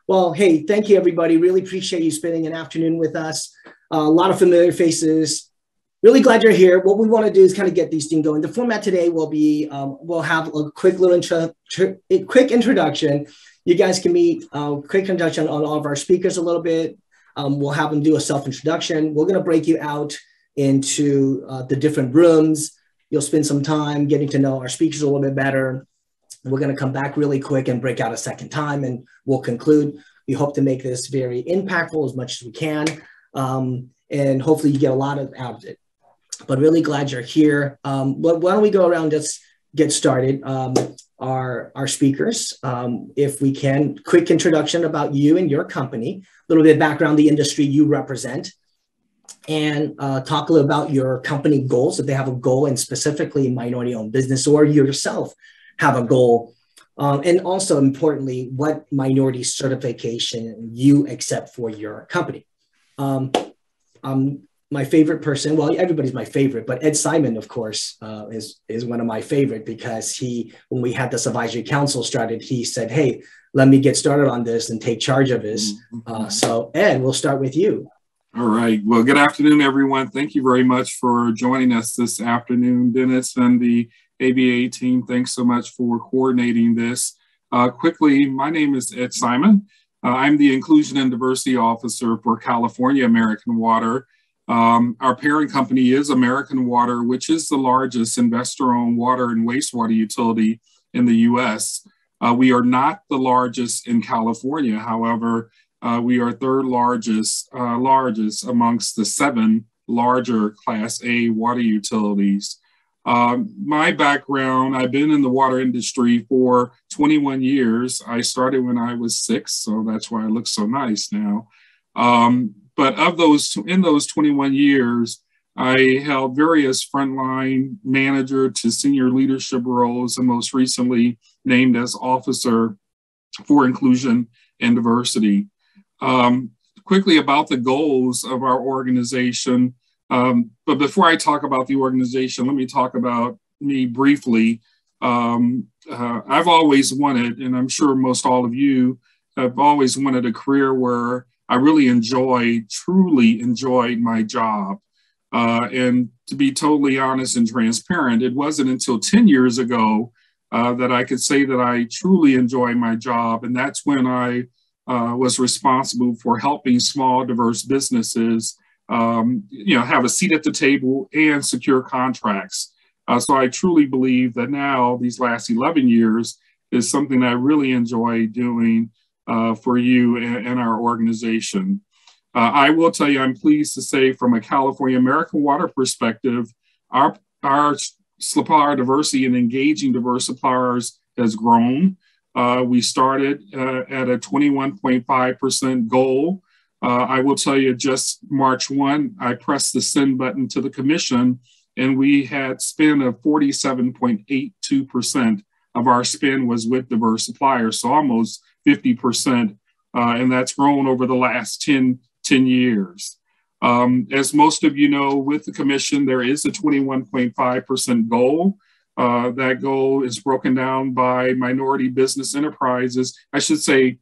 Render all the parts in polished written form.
Well, hey, thank you, everybody. Really appreciate you spending an afternoon with us. A lot of familiar faces. Really glad you're here. What we want to do is kind of get these things going. The format today will be, we'll have a quick little quick introduction. You guys can meet quick introduction on all of our speakers a little bit. We'll have them do a self-introduction. We're going to break you out into the different rooms. You'll spend some time getting to know our speakers a little bit better. We're going to come back really quick and break out a second time, and we'll conclude. We hope to make this very impactful as much as we can, and hopefully you get a lot out of it. But really glad you're here. Why don't we go around, just get started. Our speakers, if we can, quick introduction about you and your company, a little bit of background, the industry you represent, and talk a little about your company goals, if they have a goal, and specifically minority-owned business, or you yourself have a goal. And also importantly, what minority certification you accept for your company. My favorite person, well, everybody's my favorite, but Ed Simon, of course, is one of my favorite, because when we had this advisory council started, he said, hey, let me get started on this and take charge of this. So Ed, we'll start with you. All right. Well, good afternoon, everyone. Thank you very much for joining us this afternoon. Dennis and the ABA team, thanks so much for coordinating this. Quickly, my name is Ed Simon. I'm the Inclusion and Diversity Officer for California American Water. Our parent company is American Water, which is the largest investor-owned water and wastewater utility in the U.S. We are not the largest in California. However, we are third largest amongst the 7 larger Class A water utilities. My background, I've been in the water industry for 21 years. I started when I was 6, so that's why I look so nice now. But in those 21 years, I held various frontline manager to senior leadership roles, and most recently named as Officer for Inclusion and Diversity. Quickly about the goals of our organization. But before I talk about the organization, let me talk about me briefly. I've always wanted, and I'm sure most all of you have always wanted, a career where I really truly enjoyed my job. And to be totally honest and transparent, it wasn't until 10 years ago that I could say that I truly enjoy my job. And that's when I was responsible for helping small, diverse businesses have a seat at the table and secure contracts. So I truly believe that now, these last 11 years, is something I really enjoy doing for you and our organization. I will tell you, I'm pleased to say, from a California American Water perspective, our supplier diversity and engaging diverse suppliers has grown. We started at a 21.5% goal. I will tell you, just March 1, I pressed the send button to the commission, and we had spend of 47.82% of our spend was with diverse suppliers, so almost 50%, and that's grown over the last 10 years. As most of you know, with the commission, there is a 21.5% goal. That goal is broken down by minority business enterprises. I should say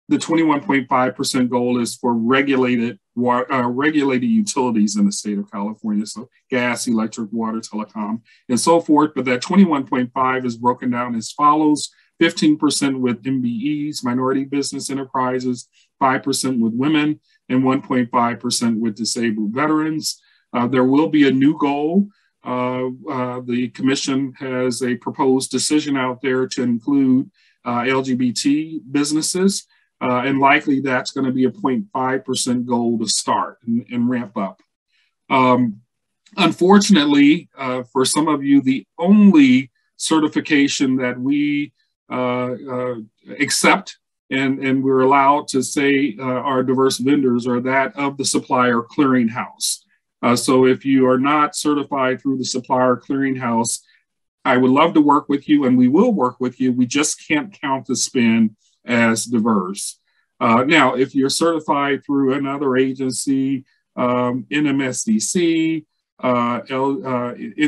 the 21.5% goal is for regulated utilities in the state of California, so gas, electric, water, telecom, and so forth. But that 21.5 is broken down as follows: 15% with MBEs, minority business enterprises, 5% with women, and 1.5% with disabled veterans. There will be a new goal. The commission has a proposed decision out there to include LGBT businesses, and likely that's going to be a 0.5% goal to start and ramp up. Unfortunately, for some of you, the only certification that we accept and we're allowed to say our diverse vendors are that of the supplier clearinghouse. So if you are not certified through the supplier clearinghouse, I would love to work with you, and we will work with you. We just can't count the spend as diverse. Now, if you're certified through another agency, NMSDC,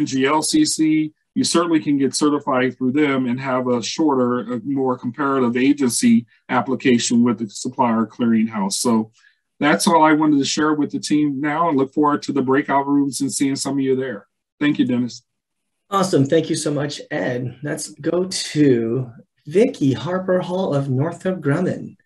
NGLCC, you certainly can get certified through them and have a shorter, a more comparative agency application with the supplier clearinghouse. So that's all I wanted to share with the team now, and look forward to the breakout rooms and seeing some of you there. Thank you, Dennis. Awesome. Thank you so much, Ed. Let's go to Vicki Harper Hall of Northrop Grumman.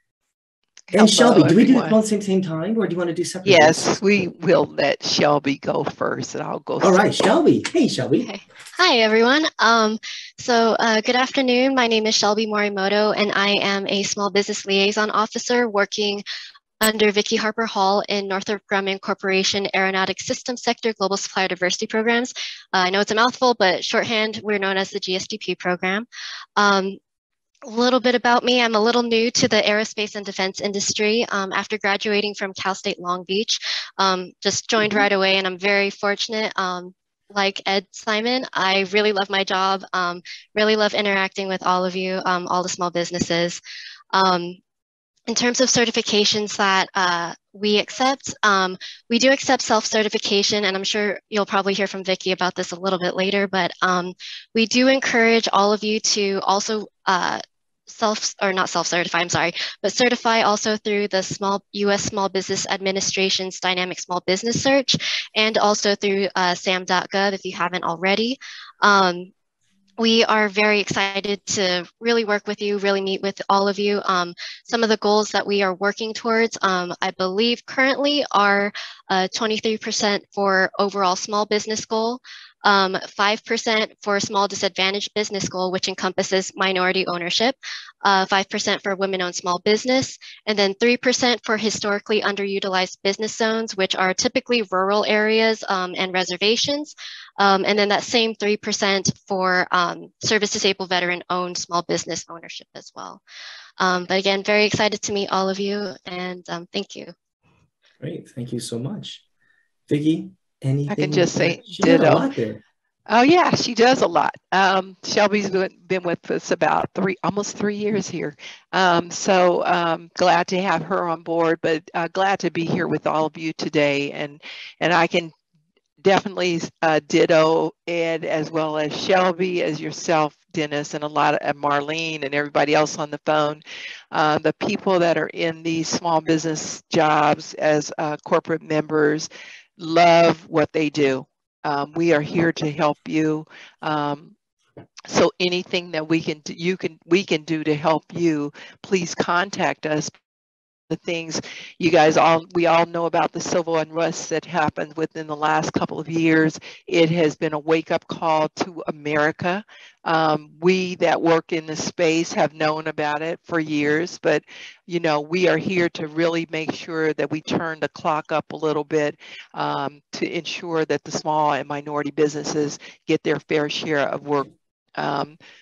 Hello, and Shelby, do we do everyone. it all at the same time, or do you want to do separate? Yes, we will let Shelby go first, and I'll go. All right, Shelby. Hey, Shelby. Okay. Hi, everyone. Good afternoon. My name is Shelby Morimoto, and I am a small business liaison officer working under Vicki Harper Hall in Northrop Grumman Corporation Aeronautics Systems Sector Global Supplier Diversity Programs. I know it's a mouthful, but shorthand, we're known as the GSDP program. A little bit about me. I'm a little new to the aerospace and defense industry. After graduating from Cal State Long Beach, just joined right away, and I'm very fortunate. Like Ed Simon, I really love my job, really love interacting with all of you, all the small businesses. In terms of certifications that we accept, we do accept self-certification, and I'm sure you'll probably hear from Vicki about this a little bit later, but we do encourage all of you to also certify also through the U.S. Small Business Administration's Dynamic Small Business Search, and also through sam.gov if you haven't already. We are very excited to really work with you, really meet with all of you. Some of the goals that we are working towards, I believe currently are 23% for overall small business goal, 5% for small disadvantaged business goal, which encompasses minority ownership, 5% for women-owned small business, and then 3% for historically underutilized business zones, which are typically rural areas and reservations. And then that same 3% for service-disabled veteran-owned small business ownership as well. But again, very excited to meet all of you, and thank you. Great, thank you so much. Vicki, anything? I can just say ditto. A lot there. Oh yeah, she does a lot. Shelby's been with us about almost 3 years here. Glad to have her on board, but glad to be here with all of you today. And I can definitely ditto Ed, as well as Shelby, as yourself, Dennis, and a lot of Marlene and everybody else on the phone. The people that are in these small business jobs as corporate members love what they do. We are here to help you. So anything that we can do to help you, please contact us. The things you guys we all know about the civil unrest that happened within the last couple of years. It has been a wake-up call to America. We that work in the space have known about it for years, but you know, we are here to really make sure that we turn the clock up a little bit to ensure that the small and minority businesses get their fair share of work.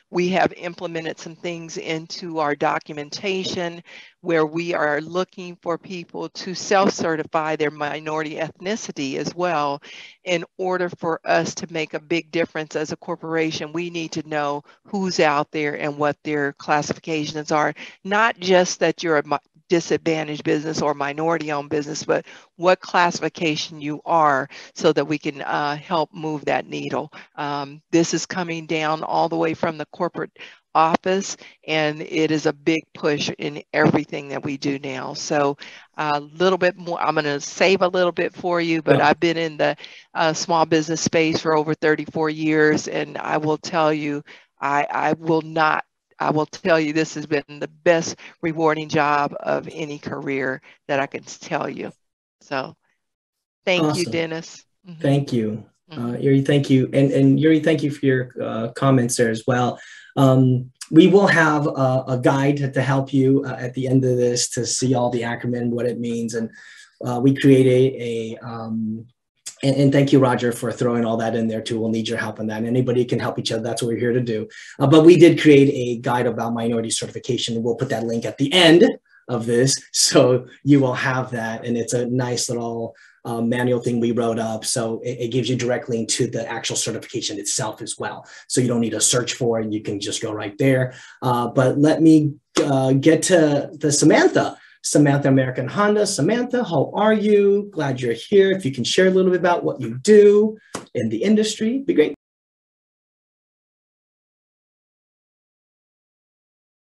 We have implemented some things into our documentation where we are looking for people to self-certify their minority ethnicity as well. In order for us to make a big difference as a corporation, we need to know who's out there and what their classifications are. Not just that you're a disadvantaged business or minority-owned business, but what classification you are, so that we can help move that needle. This is coming down all the way from the corporate office, and it is a big push in everything that we do now. So a little bit more, I'm going to save a little bit for you, but I've been in the small business space for over 34 years, and I will tell you, I will tell you, this has been the best rewarding job of any career that I can tell you. So thank you, Dennis. Thank you. Yuri, thank you. And Yuri, thank you for your comments there as well. We will have a guide to help you at the end of this to see all the acronym, what it means. And we created and thank you, Roger, for throwing all that in there too. We'll need your help on that. And anybody can help each other. That's what we're here to do. But we did create a guide about minority certification, and we'll put that link at the end of this, so you will have that. And it's a nice little manual thing we wrote up. So it gives you direct link to the actual certification itself as well. So you don't need to search for it. You can just go right there. But let me get to the Samantha, American Honda. Samantha, how are you? Glad you're here. If you can share a little bit about what you do in the industry, be great.